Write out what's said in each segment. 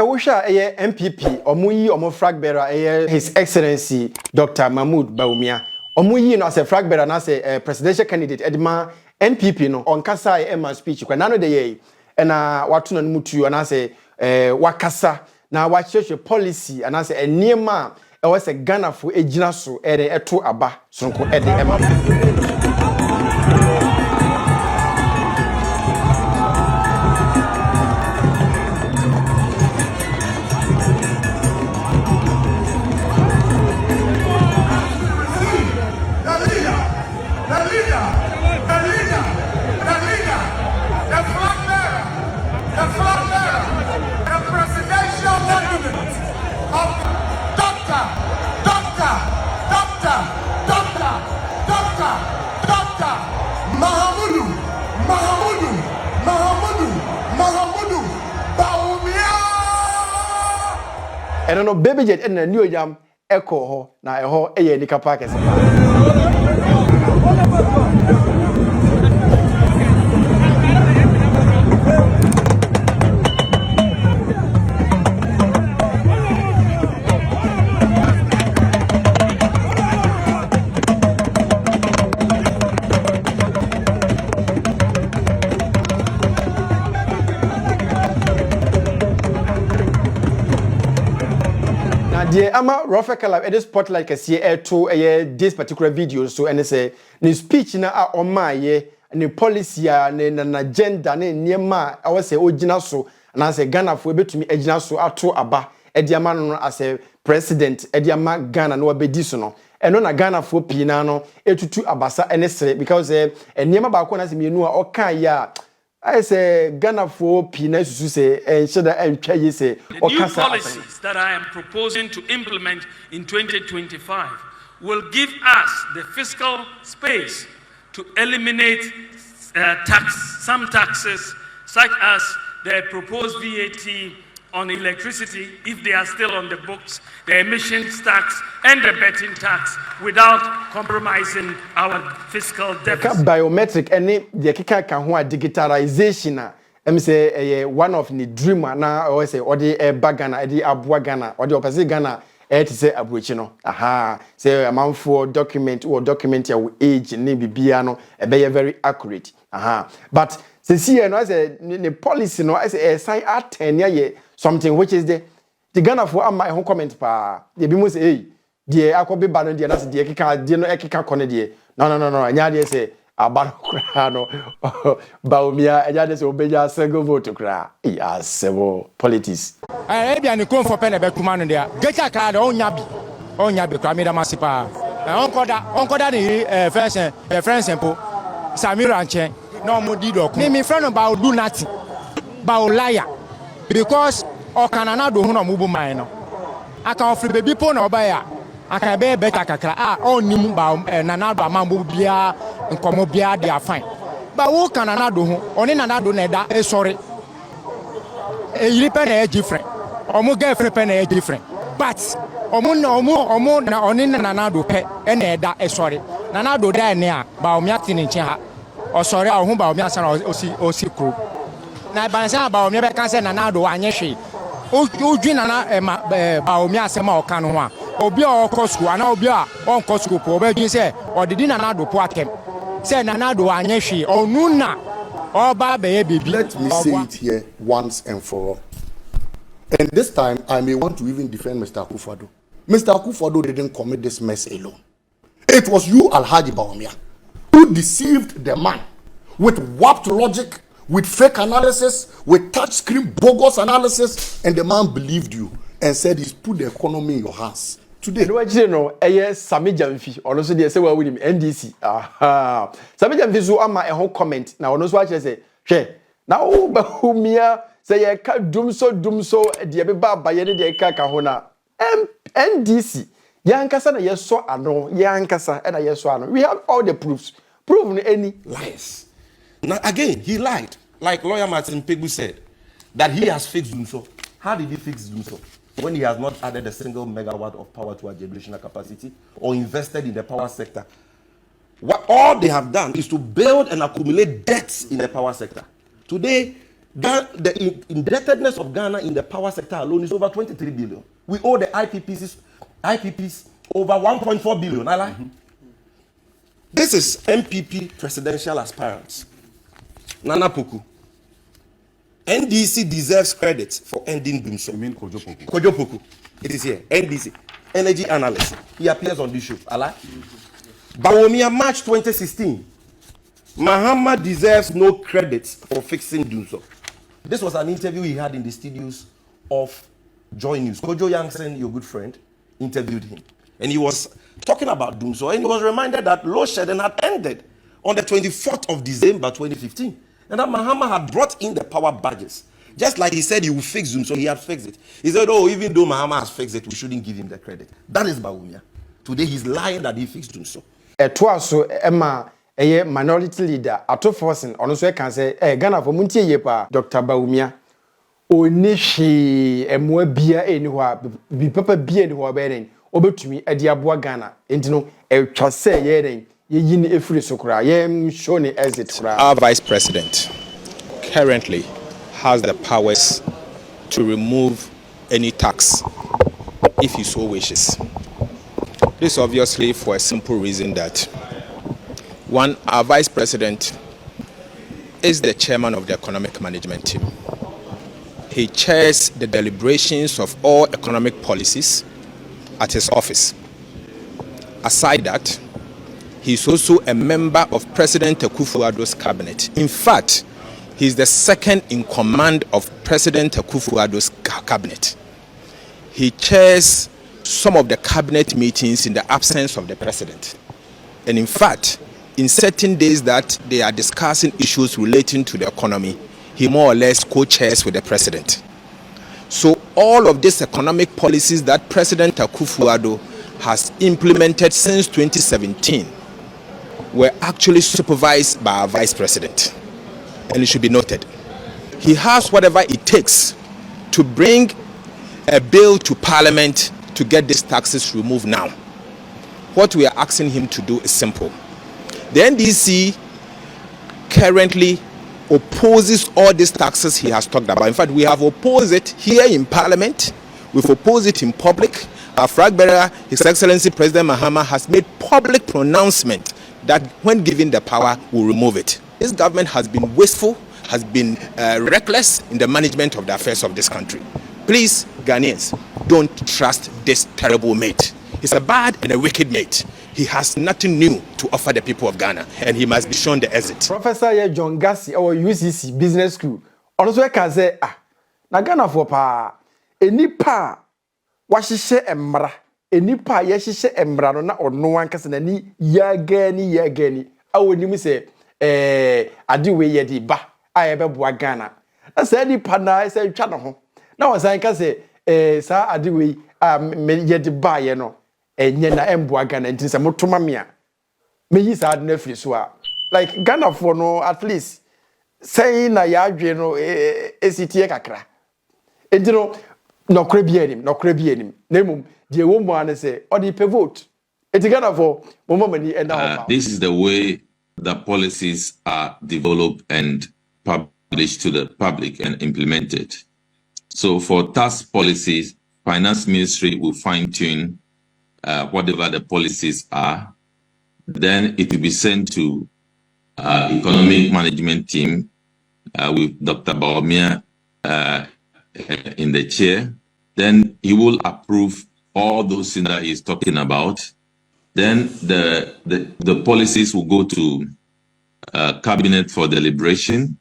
Mpasa wusha eye MPP omo flag bearer His Excellency Dr. Mahmoud Bawumia omuyi no as a flag bearer na as presidential candidate edma NPP no onkasa e speech kwa nano de ye na watu na mutu na say wakasa na wacheshe policy and as enema e was a Ghana for ejina so eto aba sonko ema and no baby jet and a new jam echo ho na eho eye nika park ese dear ama Ropheka live at this spotlight can see to this particular video so and say the speech na a oma ye ni policy na agenda na niema I was say ogina so and I say Ghana for betumi agina so ato aba e dia ma no as a president e dia ma Ghana no obedi so no eno na Ghana for pina no etutu abasa ene sere because niema ba ko na se mienu a oka ya I say Ghana for Pina say and should I try say the new policies that I am proposing to implement in 2025 will give us the fiscal space to eliminate some taxes such as the proposed VAT on electricity if they are still on the books, the emissions tax and the betting tax without compromising our fiscal deficit. Biometric and the kika kan ho digitalization say one of the dream na or say or the bagana the abua Ghana or the opposite Ghana to say abrochi no aha say amount for document or document your age ni bibia no e be very accurate aha but see no say the policy no say sign at 10 year something which is the Ghana for am my home comment pa they be must say hey die akobe ba no die na say die kika die no ekika kone die no anya die say aba kra no Bawumia anya die say obeja single vote kra asebo politics eh bia ne kon for pen e betuma no dia gecha kra da onya bi kra me da masipa onkoda ni friends empo Samira nche no mo di do me friend no ba do nothing ba liar because okanana do hu no mubu man no aka ofre baby po na obaya aka be beta kakra onim ba nana do amambo bia nkomo bia dia fine ba wo kanana do hu oni nana do na da e sorry e yiri pe na e different omo girlfriend pe na e different but omo na oni nana do pe e na da e sorry nana do da ne a ba o miati ni nche ha o sorry a hu ba o miasa na osi kro na bansa ba o mi be kan se nana do anye hwe ojwina na Bawumia asema oka no ho a obi a okosku ana obi a onkosku po oba dwin se odidi na do po akem se na do anye hwe onu na oba be ye bibi. Let me say it here once and for all, and this time I may want to even defend Mr. Akufo-Addo. Mr. Akufo-Addo didn't commit this mess alone. It was you, Alhaji Bawumia, who deceived the man with warped logic, with fake analysis, with touchscreen bogus analysis, and the man believed you and said he's put the economy in your hands. Today, you know, Sami Jamfi, or also the say with him NDC. Aha, Sami Jamfi so ama a whole comment. Now, on what I say, she now Bawumia say dum so the abeba by the kahona NDC. Yankasa na yeso ano, yankasa and yeso ano. We have all the proofs. Proven any lies. Now again, he lied. Like lawyer Martin Pegbu said, that he has fixed himself. How did he fix himself? When he has not added a single megawatt of power to our generational capacity or invested in the power sector. What all they have done is to build and accumulate debts in the power sector. Today, The indebtedness of Ghana in the power sector alone is over 23 billion. We owe the IPPs over 1.4 billion. I lie. This is MPP presidential aspirants. Nana Poku. NDC deserves credit for ending doom. You mean Kojo Poku? Kojo Poku. It is here. NDC. Energy analyst. He appears on this show. Allah. Bawumia, March 2016. Mahama deserves no credit for fixing Dunso. This was an interview he had in the studios of Joy News. Kojo Yankson, your good friend, interviewed him. And he was talking about Dunso. And he was reminded that load shedding had ended on the 24th of December 2015. And that Mahama had brought in the power badges. Just like he said he would fix Dunso, he had fixed it. He said, oh, even though Mahama has fixed it, we shouldn't give him the credit. That is Bawumia. Today he's lying that he fixed Dunso. Twaso Emma a minority leader ato forcing ono so can say Ghana for muntie ye pa Dr. Bawumia oni hwe emwa bia eni ho bi papa bia eni ho be den obetumi ade aboa Ghana enti no etwa say ye den ye yi ni efiri so kura ye show ni exit kura. Our vice president currently has the powers to remove any tax if he so wishes. This obviously for a simple reason that one, our vice president is the chairman of the economic management team. He chairs the deliberations of all economic policies at his office. Aside that, he is also a member of President Akufo-Addo's cabinet. In fact, he is the second in command of President Akufo-Addo's cabinet. He chairs some of the cabinet meetings in the absence of the president. And in fact, in certain days that they are discussing issues relating to the economy, he more or less co-chairs with the president. So all of these economic policies that President Akufo-Addo has implemented since 2017 were actually supervised by our vice president. And it should be noted, he has whatever it takes to bring a bill to Parliament to get these taxes removed now. What we are asking him to do is simple. The NDC currently opposes all these taxes he has talked about. In fact, we have opposed it here in Parliament. We've opposed it in public. Our flag bearer, His Excellency President Mahama, has made public pronouncement that when given the power, will remove it. This government has been wasteful, has been reckless in the management of the affairs of this country. Please, Ghanaians, don't trust this terrible mate. He's a bad and a wicked mate. He has nothing new to offer the people of Ghana, and he must be shown the exit. Professor John Gassi, our UCC Business School, also can say, na Ghana for pa, enipa washishe emra, enipa yeshishe emra no na ono wankasa na ni yageni. Awo ni mi se adiwe ye di ba, ayebeboa Ghana. Na say nipa na say twa no ho. Na wasan ka say sa adiwe ye di ba ye no. Enye na emboa Ghana nti se motoma me a meyi sa ade na firi so a like Ghana for no at least say na ya adwe no esitie kakra enti no kra bi anim na mum de wo mu an se odi pe vote enti Ghana for mo mani enda ho. This is the way the policies are developed and published to the public and implemented. So for tax policies, Finance Ministry will fine-tune whatever the policies are. Then it will be sent to economic management team with Dr. Bawumia in the chair. Then he will approve all those things that he's talking about. Then the policies will go to cabinet for deliberation.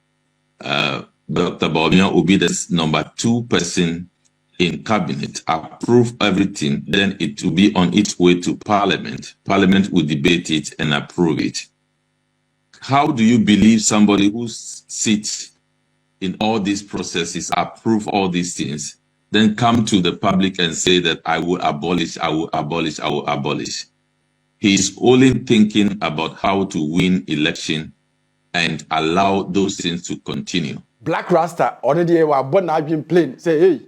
Dr. Bawumia will be the number 2 person in cabinet, approve everything, then it will be on its way to Parliament. Parliament will debate it and approve it. How do you believe somebody who sits in all these processes, approve all these things, then come to the public and say that I will abolish? He's only thinking about how to win election and allow those things to continue. Black Rasta already were born I've plain say hey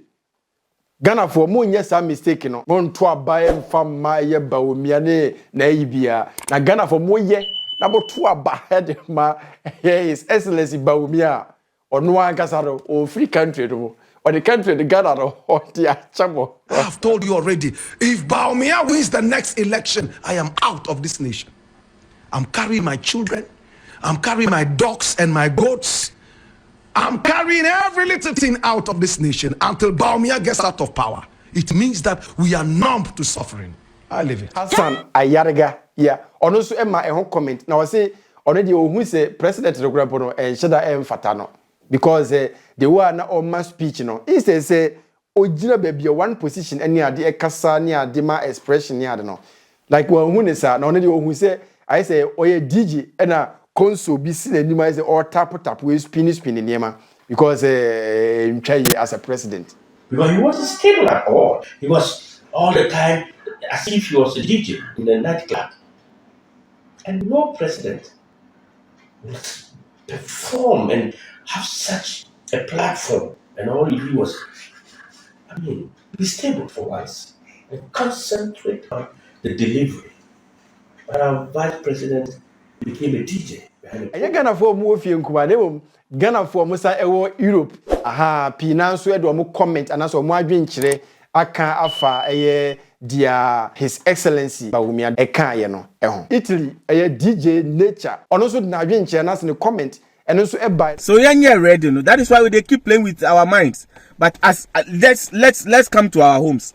Ghana for mo nyɛ sa mistake no mo nto abae mfa ma ye Bawumia ne na ibia na Ghana for mo ye na mo to aba head ma His Excellency Bawumia ono ankasa do o free country do or the country the Ghana do or the achamo. I have told you already, if Baumia wins the next election, I am out of this nation. I'm carrying my children, I'm carrying my dogs and my goats. I'm carrying every little thing out of this nation until Baumia gets out of power. It means that we are numb to suffering. I live it. Hassan Ayarega, yeah. Ono so emma e comment. Now I say already who say president Rogrampo no and sheda fatano because the one na o ma speech no. He say ojina baby one position any ade e kasa ni ade ma expression ni ade no. Like when who say na already who say I say oye DJ na console bi si na nima say or tap we spin niema because as a president. Because he wasn't stable at all. He was all the time as if he was a DJ in a nightclub. And no president would perform and have such a platform. And all he did was, be stable for once and concentrate on the delivery. But our vice president became a DJ. Ghana for mu ofie nkuba ne Ghana for musa ewo Europe aha pina nso edo mo comment anaso mo adwenkyere aka afa dia His Excellency Bawumia eka ye no eho Italy DJ Nature ono so na adwenkyere na se ne comment eno so eba so you're ready no that is why they keep playing with our minds but as let's come to our homes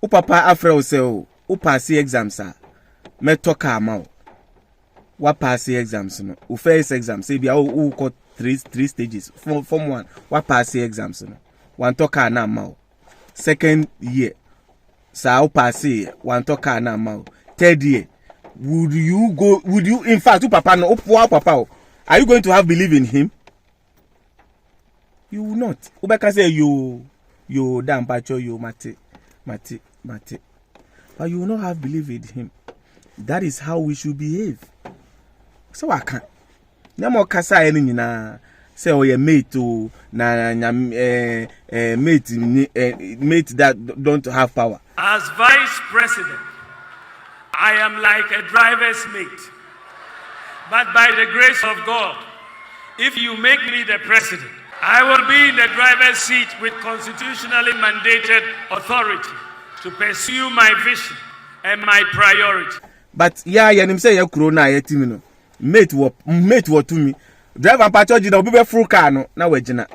o papa afra o say o pass exams sir me talk am what pass exams no o first exam say bia o got three stages form 1 what pass exams no one talk na ma second year sa o pass one talk na ma third year would you in fact papa no papa are you going to have believe in him? You will not. Ubeka say you damn pacho you mate but you will not have believe in him. That is how we should behave. So I can't. Nyamo kasa eni nyina say oye mate to na mate that don't have power. As vice president, I am like a driver's mate. But by the grace of God, if you make me the president, I will be in the driver's seat with constitutionally mandated authority to pursue my vision and my priority. But yeah, him say ya kuro na yetimi no. Mate wo to me. Driver pacho jina obi be full car no na wagina.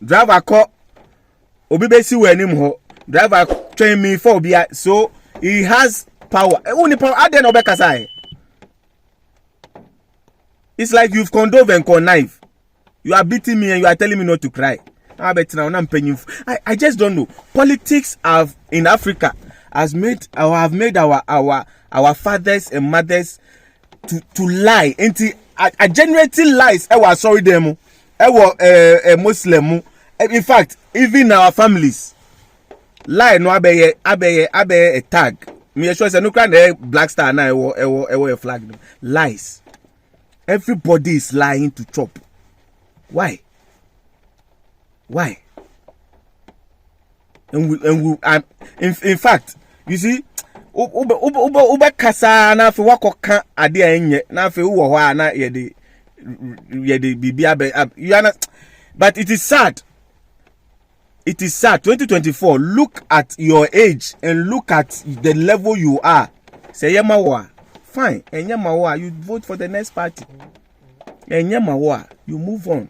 Driver ko obi be si wanim ho. Driver train me for obi so he has power. Only power ade no be kasa. It's like you've condoned and connived. You are beating me and you are telling me not to cry. I just don't know. Politics in Africa have made our fathers and mothers to lie. I generating lies. I was sorry them. I was Muslim. In fact, even our families lie. No, abe a tag. Me sure say no kind black star na a flag. Lies. Everybody is lying to chop. Why? In fact, you see, ube kasa na fe wakoka ade enye na fe wo ho na ye de bibia but it is sad. It is sad. 2024. Look at your age and look at the level you are. Say yemawa. Fine. And yemawa, you vote for the next party. And yemawa, you move on.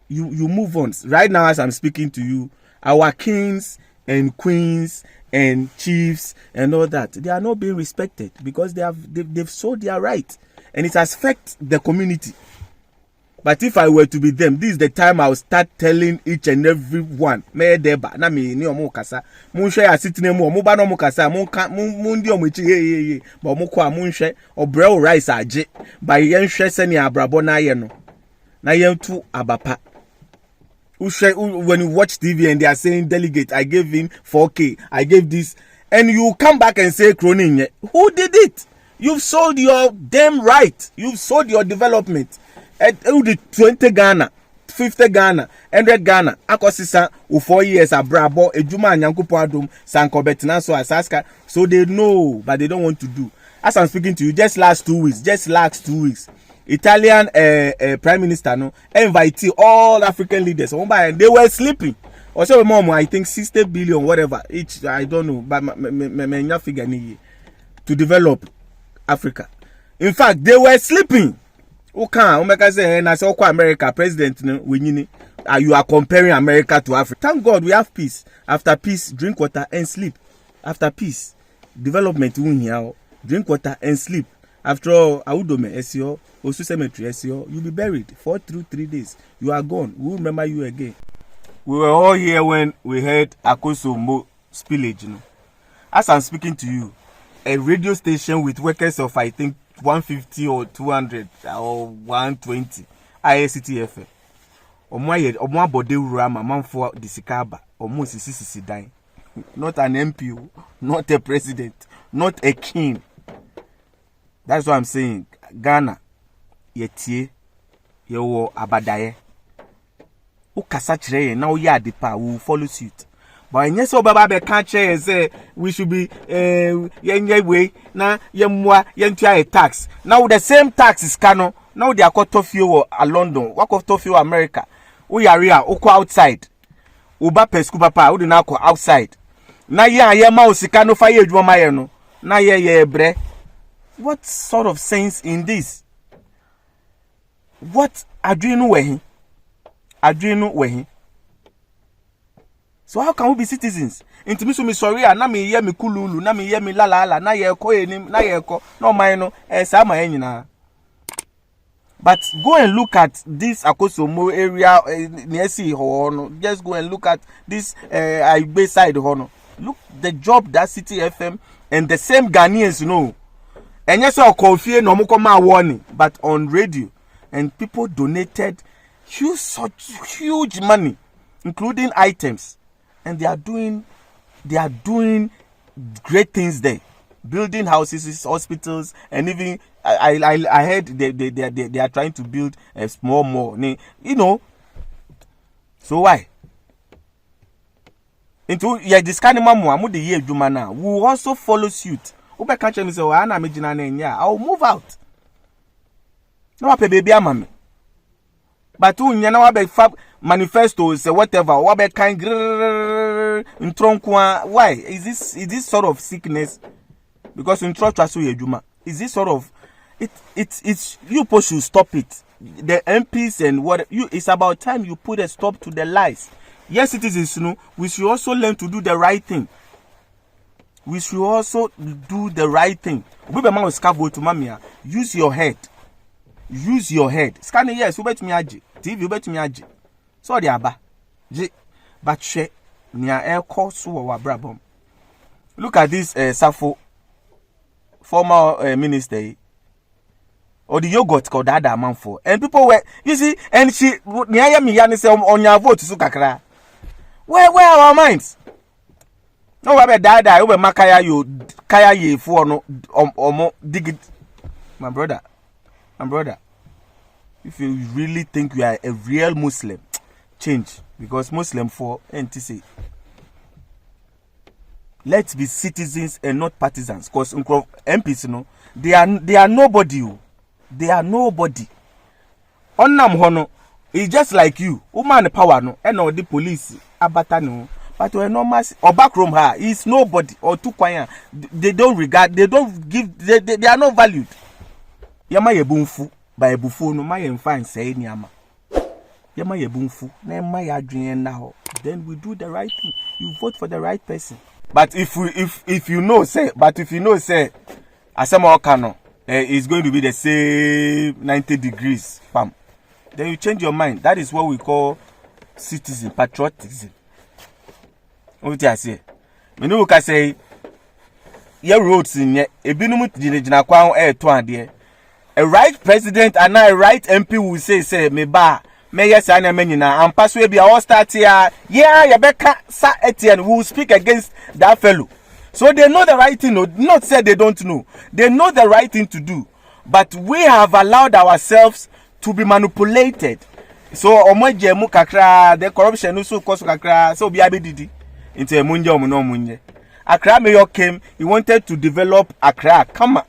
You move on. Right now, as I'm speaking to you, our kings and queens and chiefs and all that, they are not being respected because they've sold their right, and it has affected the community. But if I were to be them, this is the time I'll start telling each and every one. Me deba na me ni omo kasa. Mun hwe asitine mu omo ba no mo kasa. Mun di omo chi ye. Ba omo kwa mun hwe obrel rice age. Ba yen hwe se ni abrabo na ye no. Na yen tu abapa. When you watch TV and they are saying delegate, I gave him 4K, I gave this, and you come back and say croning. Who did it? You've sold your damn right. You've sold your development. At 20 Ghana, 50 Ghana, 100 Ghana, akosisa u 4 years abrabo, ejuma nyankupo adum, sanko betina so asaska, so they know, but they don't want to do. As I'm speaking to you, just last 2 weeks, Italian prime minister no invite all African leaders. They were sleeping. Also, mom, I think 60 billion, whatever each. I don't know, but my figure to develop Africa. In fact, they were sleeping. Okay, Omeka say, and I saw America president. You are comparing America to Africa. Thank God we have peace. After peace, drink water and sleep. After peace, development drink water and sleep. After all, Audome SEO, Osu Cemetery SEO, you'll be buried 4 through 3 days. You are gone. We'll remember you again. We were all here when we heard Akoso spillage. As I'm speaking to you, a radio station with workers of I think 150 or 200 or 120 ISCT FM. Omo bode urama manfo disikaba omo sisi dan. Not an MP, not a president, not a king. That's what I'm saying. Ghana, yetie, yewo abadaye. Ukasa chire na uya adipa, we will follow suit. But yes, so baba be can't say we should be yenye way na yemwa yentua a tax. Now the same tax is canon. Now they are called Tofio London, work of Tofio America. Uyaria, uko outside. Uba pesku papa, udi na ko outside. Na ye ma usikano fa ye edwuma ye no. Na ye bre. What sort of sense in this? What adwenu wehi? Adwenu wehi? So how can we be citizens? Intimi so mi sorry na me ye mi kululu, na me ye mi lalala, na ye ko enim, na ye ko no man no sa ma nyina. But go and look at this Akosomo area near Sea Hono. Just go and look at this Igbe side Hono. Look the job that City FM and the same Ghanaians know. And yes, I coffee no more warning, but on radio, and people donated huge money, including items, and they are doing great things there, building houses, hospitals, and even I heard they are trying to build a small mall. You know, so why? Into this kind of mamu the year Jumana will also follow suit. Ube catch me say, I'll move out. No baby amame. But nyana wabe fab manifestos whatever wabe kind in tronkwa. Why is this sort of sickness? Because in trust is this sort of it's you should stop it. The MPs and what it's about time you put a stop to the lies. Yes, citizens, we should also learn to do the right thing. We should also do the right thing. Use your head. Use your head. Scan yes, you bet me aji. TV you bet me aji. So the aba. But she near air course wa brabom. Look at this Safo former minister. Or the yogurt called that man for. And people were you see, and she near me yani say on your vote to kakra. Where are our minds? No, we die. We makaya you kaya ye for no omo dig it. My brother. If you really think you are a real Muslim, change because Muslim for NTC. Let's be citizens and not partisans. Because MPs, they are nobody. They are nobody. Onam hono is just like you. Woman power no, and no the police abata no. But we're no mass or backroom her is nobody or too quiet. They don't regard, they don't give, they are not valued. Yama ye bumfu by a buffo no my fine say nyama. Yama ye bumfu, na my dream now. Then we do the right thing. You vote for the right person. But if you know say, Asama Okano is going to be the same 90 degrees, bam. Then you change your mind. That is what we call citizen patriotism. What I say? Me no can say your roads in ye ebinum jinejina kwa to ade. A right president and a right MP will say me ba me yes and me nyina ampa so e bia all start here yeah Rebecca sa Etienne will speak against that fellow. So they know the right thing, not say they don't know. They know the right thing to do. But we have allowed ourselves to be manipulated. So omoje mu kakra the corruption also cause kakra so bi abedidi. Into a munja munye. Accra Mayor came, he wanted to develop Accra. Come on.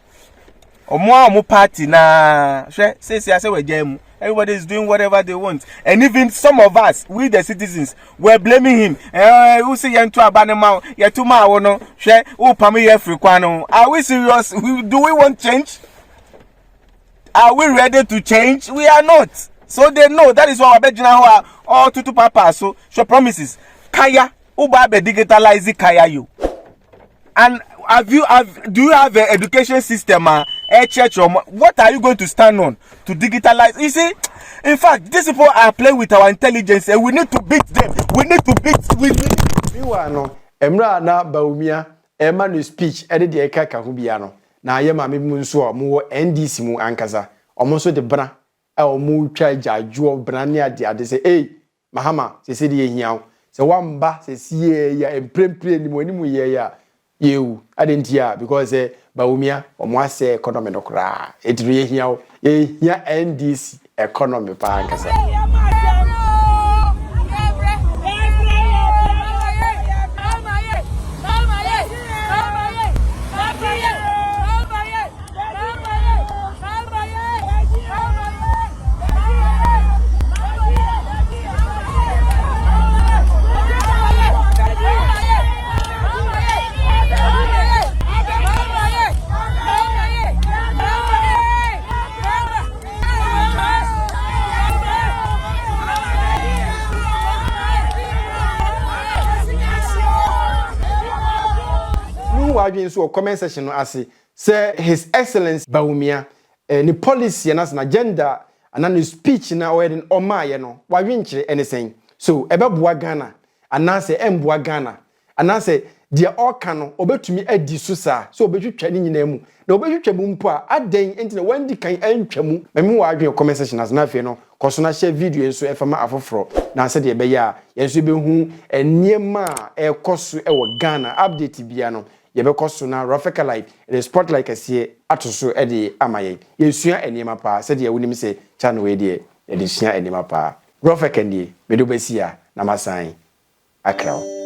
Omo party na say we jam. Everybody is doing whatever they want, and even some of us, we the citizens, were blaming him. Who say you to abanema? You to ma wono? Share who pami ye free kwano? Are we serious? Do we want change? Are we ready to change? We are not. So they know that is why we beg now. All to papa. So she promises. Kaya uba be digitalize kaya you. And do you have an education system, a church, or what are you going to stand on to digitalize? You see, in fact, these people are playing with our intelligence, and we need to beat them. We need to beat. Meanwhile, no, Emra na Baumia, Emmanuel speech, edit the Eka Kahubiano. Na Yama Munso, more NDC mu Ankaza, almost the Bra, or Moo Chaja, Joe Brania, they say, hey, Mahama, they say, here, so one ba, says, yeah, and pray, yeah. You, I didn't hear because Baumia or Mwase economy no cra. It really here NDC economy pankasa. So comment section no ase say His Excellency Baumia ni policy and as an agenda and an speech na oyedin omaye no wadwenkyere anything so ebeboa Ghana anase emboa Ghana anase dia oka no obetumi adi so sa so obetwitwa ni nyina mu na obetwitwa mu mpo a aden enti na wandi kan antwa mu meme wadwen comment section as na fe no koso na share video enso efama afoforo na ase de be ya yenso be hu eniema ekoso e wo Ghana update bia no Yebekosu na Ropheka live the sport like asie atoso e de amaye yesua enema pa se de wonim se channel we de e de sua enema pa Ropheka ndie medobesi a na masan akraw